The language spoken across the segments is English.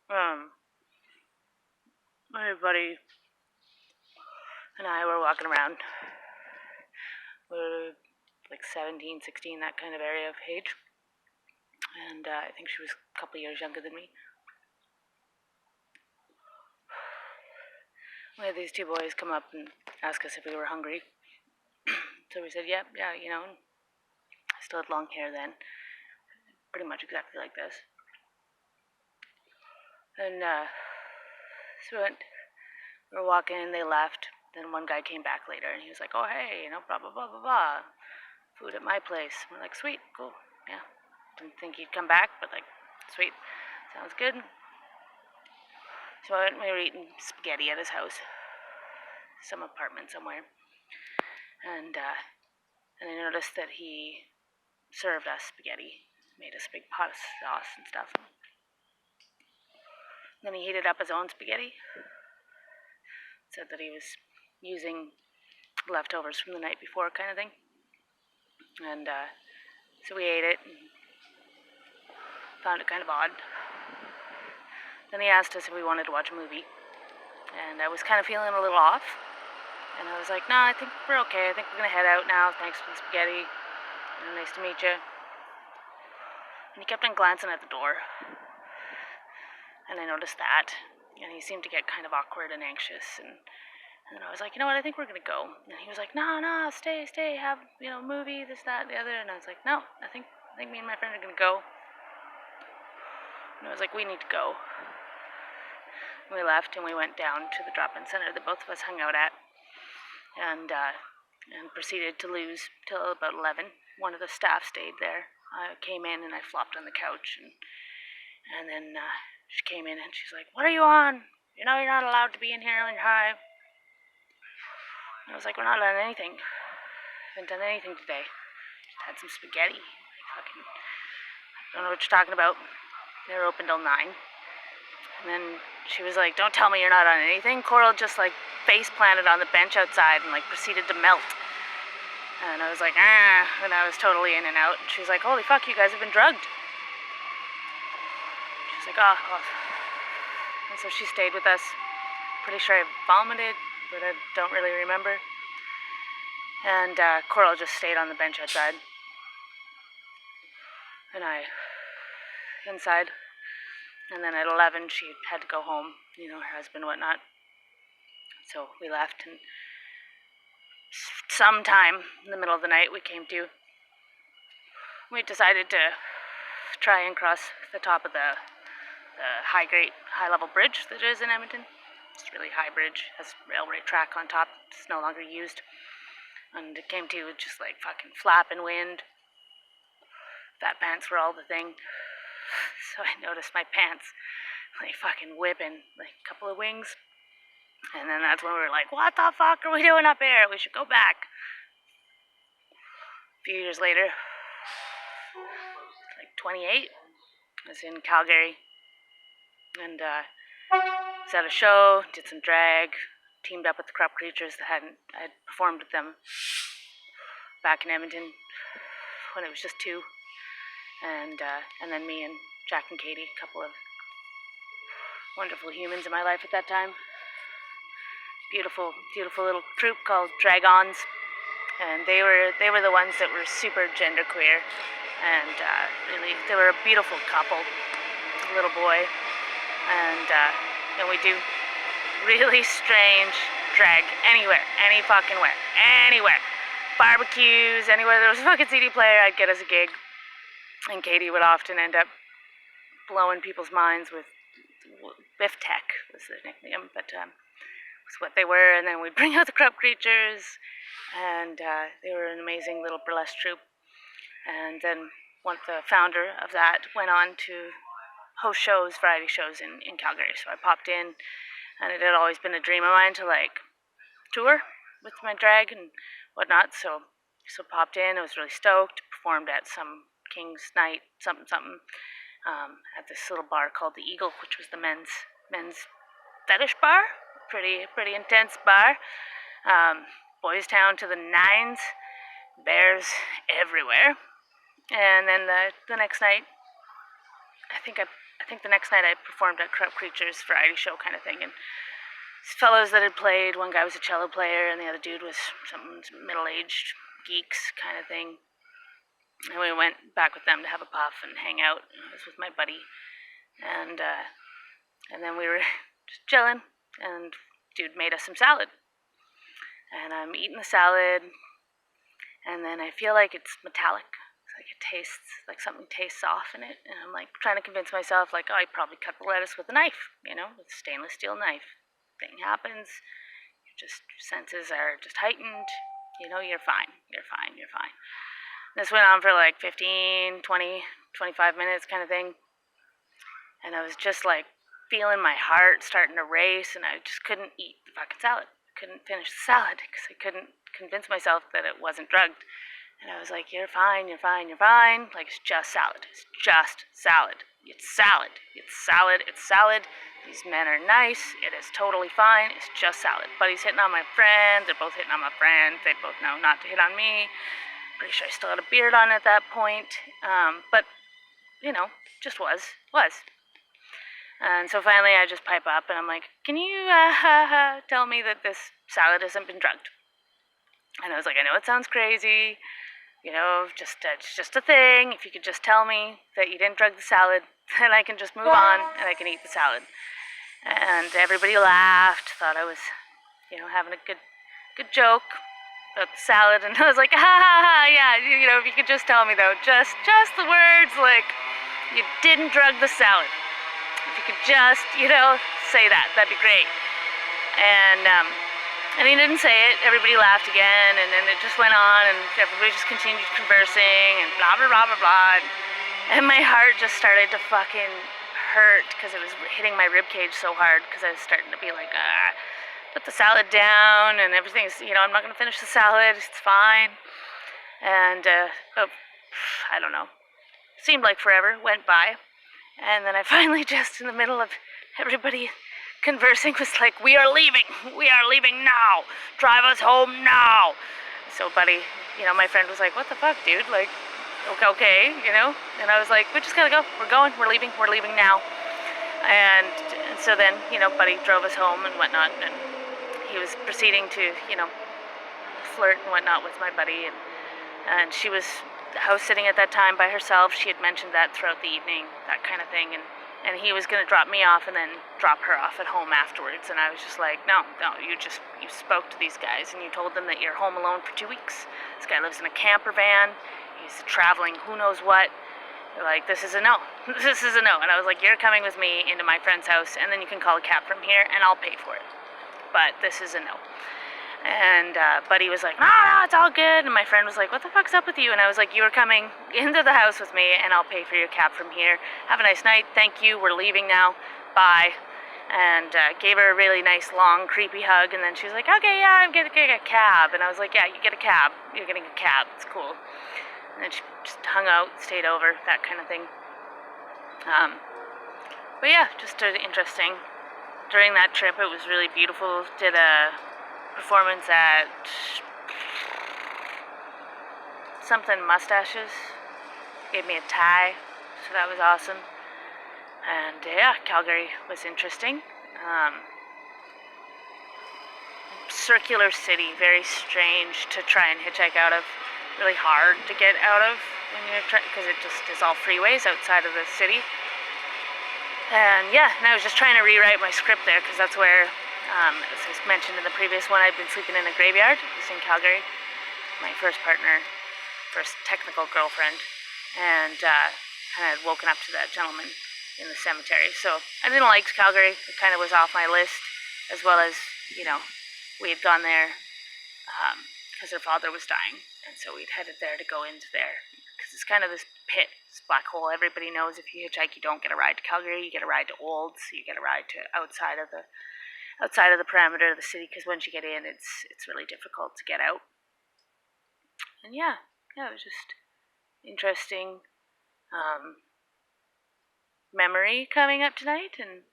Um, my buddy and I were walking around. We were like 17, 16, that kind of area of age. And I think she was a couple of years younger than me. We had these two boys come up and ask us if we were hungry. So we said, yeah, I still had long hair then. Pretty much exactly like this. And so we were walking and they left. Then one guy came back later and he was like, oh, hey, blah, blah, blah, blah, blah. Food at my place. We're like, sweet, cool, yeah. Didn't think he'd come back, but like, sweet, sounds good. So we were eating spaghetti at his house, some apartment somewhere. And I noticed that he served us spaghetti, made us a big pot of sauce and stuff. Then he heated up his own spaghetti, said that he was using leftovers from the night before kind of thing. And so we ate it and found it kind of odd. Then he asked us if we wanted to watch a movie. And I was kind of feeling a little off. And I was like, no, I think we're okay. I think we're going to head out now. Thanks for the spaghetti. Nice to meet you. And he kept on glancing at the door. And I noticed that. And he seemed to get kind of awkward and anxious. And then I was like, you know what, I think we're going to go. And he was like, no, stay, have, movie, this, that, the other. And I was like, no, I think me and my friend are going to go. And I was like, we need to go. And we left and we went down to the drop-in center that both of us hung out at. And proceeded to lose till about 11. One of the staff stayed there. I came in and I flopped on the couch. And then she came in and she's like, what are you on? You're not allowed to be in here when you're high. And I was like, we're not on anything. Haven't done anything today. Just had some spaghetti. I don't know what you're talking about. They were open till 9. And then she was like, don't tell me you're not on anything. Coral just like face planted on the bench outside and like proceeded to melt. And I was like, and I was totally in and out. And she was like, holy fuck, you guys have been drugged. She's like, oh. And so she stayed with us. Pretty sure I vomited, but I don't really remember. And Coral just stayed on the bench outside. And I inside. And then at 11, she had to go home, her husband, whatnot. So we left, and sometime in the middle of the night, we decided to try and cross the top of the high-level bridge that is in Edmonton. It's a really high bridge, has railway track on top. It's no longer used. And it came to just like fucking flapping wind. Fat pants were all the thing. So I noticed my pants like fucking whipping, like a couple of wings. And then that's when we were like, what the fuck are we doing up here? We should go back. A few years later, like 28, I was in Calgary. And was at a show, did some drag, teamed up with the Crop Creatures that I had performed with them back in Edmonton when it was just 2. And then me and Jack and Katie, a couple of wonderful humans in my life at that time. Beautiful, beautiful little troupe called Drag-Ons. And they were the ones that were super genderqueer. And really, they were a beautiful couple, a little boy. And we do really strange drag anywhere, any fucking where, anywhere. Barbecues, anywhere there was a fucking CD player, I'd get us a gig. And Katie would often end up blowing people's minds with Biff Tech was their nickname, but was what they were. And then we'd bring out the Crop Creatures, and they were an amazing little burlesque troupe. And then the founder of that went on to host variety shows in Calgary. So I popped in, and it had always been a dream of mine to like tour with my drag and whatnot. So popped in. I was really stoked. Performed at some King's Night, something, at this little bar called the Eagle, which was the men's fetish bar. Pretty intense bar. Boys Town to the nines. Bears everywhere. And then the next night, I think I I think the next night I performed at Corrupt Creatures variety show kind of thing, and fellows that had played, one guy was a cello player, and the other dude was some middle-aged geeks kind of thing. And we went back with them to have a puff and hang out. I was with my buddy, and then we were just chilling, and dude made us some salad. And I'm eating the salad, and then I feel like it's metallic. It's like it tastes like something tastes off in it, and I'm like trying to convince myself, like, oh, I probably cut the lettuce with a knife, with a stainless steel knife. Thing happens, your senses are just heightened, you're fine. This went on for like 15, 20, 25 minutes kind of thing, and I was just like feeling my heart starting to race, and I just couldn't eat the fucking salad. I couldn't finish the salad because I couldn't convince myself that it wasn't drugged. And I was like, you're fine. Like, it's just salad. It's just salad. It's salad. It's salad. It's salad. These men are nice. It is totally fine. It's just salad. Buddy's hitting on my friend. They're both hitting on my friend. They both know not to hit on me. Pretty sure I still had a beard on at that point. But, just was. And so finally I just pipe up and I'm like, can you tell me that this salad hasn't been drugged? And I was like, I know it sounds crazy. It's just a thing. If you could just tell me that you didn't drug the salad, then I can just move on and I can eat the salad. And everybody laughed, thought I was, having a good joke about the salad. And I was like, yeah, if you could just tell me though, just the words, like, you didn't drug the salad. If you could just, say that, that'd be great. And he didn't say it. Everybody laughed again, and then it just went on, and everybody just continued conversing, and blah, blah, blah, blah, blah. And my heart just started to fucking hurt, because it was hitting my ribcage so hard, because I was starting to be like, put the salad down, and everything's, I'm not going to finish the salad, it's fine. And, I don't know. Seemed like forever, went by. And then I finally, just in the middle of everybody conversing, was like, we are leaving now, drive us home now. So buddy, my friend was like, what the fuck, dude, like, okay, and I was like, we just gotta go, we're leaving now. And so then, buddy drove us home and whatnot, and he was proceeding to, flirt and whatnot with my buddy, and she was house sitting at that time by herself. She had mentioned that throughout the evening, that kind of thing, and he was going to drop me off and then drop her off at home afterwards. And I was just like, no, you spoke to these guys and you told them that you're home alone for 2 weeks. This guy lives in a camper van. He's traveling who knows what. They're like, this is a no. This is a no. And I was like, you're coming with me into my friend's house, and then you can call a cab from here and I'll pay for it. But this is a no. And buddy was like, no, it's all good. And my friend was like, what the fuck's up with you? And I was like, you are coming into the house with me and I'll pay for your cab from here. Have a nice night. Thank you. We're leaving now. Bye. And gave her a really nice, long, creepy hug. And then she was like, okay, yeah, I'm getting a cab. And I was like, yeah, you get a cab. You're getting a cab. It's cool. And then she just hung out, stayed over, that kind of thing. But yeah, just interesting. During that trip, it was really beautiful. Did a performance at something mustaches. Gave me a tie, so that was awesome. And yeah, Calgary was interesting. Circular city, very strange to try and hitchhike out of. Really hard to get out of when you're because it just is all freeways outside of the city. And yeah, and I was just trying to rewrite my script there, because that's where, as I mentioned in the previous one, I'd been sleeping in a graveyard. It was in Calgary. My first partner, first technical girlfriend, and I had woken up to that gentleman in the cemetery. So I didn't like Calgary. It kind of was off my list, as well as, we had gone there because her father was dying, and so we'd headed there to go into there, because it's kind of this pit, this black hole. Everybody knows if you hitchhike, you don't get a ride to Calgary, you get a ride to Olds, you get a ride to outside of the perimeter of the city, because once you get in, it's really difficult to get out. And yeah, it was just interesting memory coming up tonight, and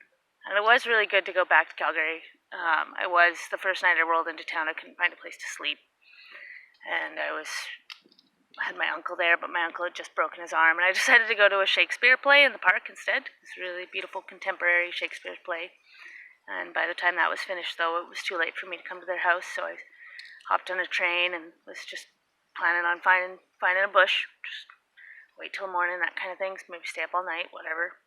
it was really good to go back to Calgary. I was, the first night I rolled into town, I couldn't find a place to sleep, and I was I had my uncle there, but my uncle had just broken his arm, and I decided to go to a Shakespeare play in the park instead. This really beautiful contemporary Shakespeare play. And by the time that was finished, though, it was too late for me to come to their house, so I hopped on a train and was just planning on finding a bush, just wait till morning, that kind of thing, maybe stay up all night, whatever.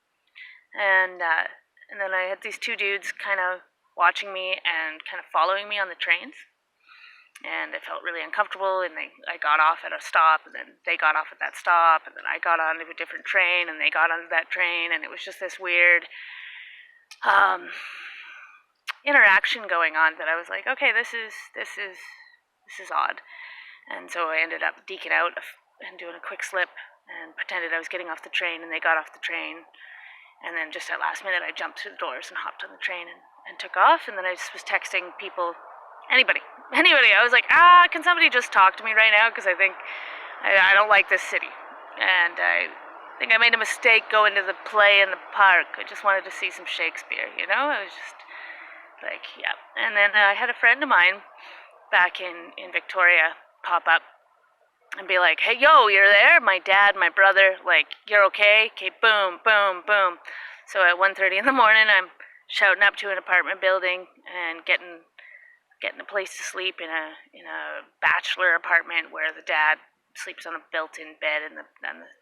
And then I had these two dudes kind of watching me and kind of following me on the trains. And I felt really uncomfortable, and I got off at a stop, and then they got off at that stop, and then I got onto a different train, and they got onto that train, and it was just this weird interaction going on that I was like, okay, this is odd. And so I ended up deking out and doing a quick slip and pretended I was getting off the train, and they got off the train. And then just at last minute, I jumped through the doors and hopped on the train and took off. And then I just was texting people, anybody. I was like, can somebody just talk to me right now? Because I think I don't like this city. And I think I made a mistake going to the play in the park. I just wanted to see some Shakespeare, I was just like, yeah. And then I had a friend of mine back in Victoria pop up and be like, hey, yo, you're there? My dad, my brother, like, you're okay? Okay, boom, boom, boom. So at 1:30 in the morning, I'm shouting up to an apartment building and getting a place to sleep in a bachelor apartment where the dad sleeps on a built-in bed and the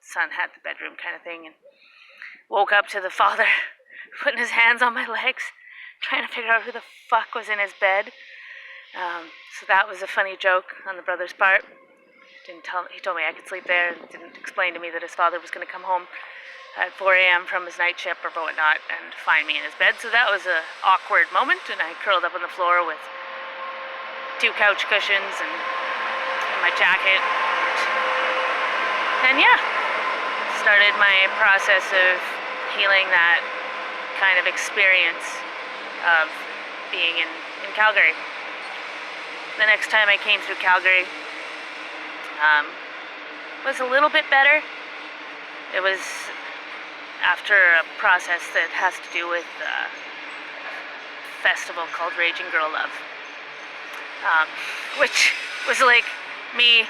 son had the bedroom kind of thing. And woke up to the father putting his hands on my legs, trying to figure out who the fuck was in his bed. So that was a funny joke on the brother's part. He told me I could sleep there and didn't explain to me that his father was going to come home at 4 a.m. from his night shift or whatnot and find me in his bed. So that was an awkward moment, and I curled up on the floor with 2 couch cushions and my jacket. And yeah, started my process of healing that kind of experience of being in Calgary. The next time I came through Calgary was a little bit better. It was after a process that has to do with a festival called Raging Girl Love, which was like me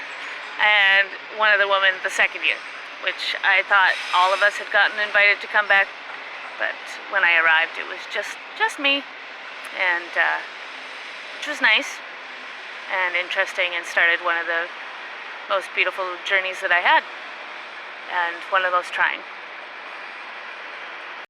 and one other woman the second year, which I thought all of us had gotten invited to come back, but when I arrived it was just me, and which was nice and interesting, and started one of the most beautiful journeys that I had, and one of the most trying.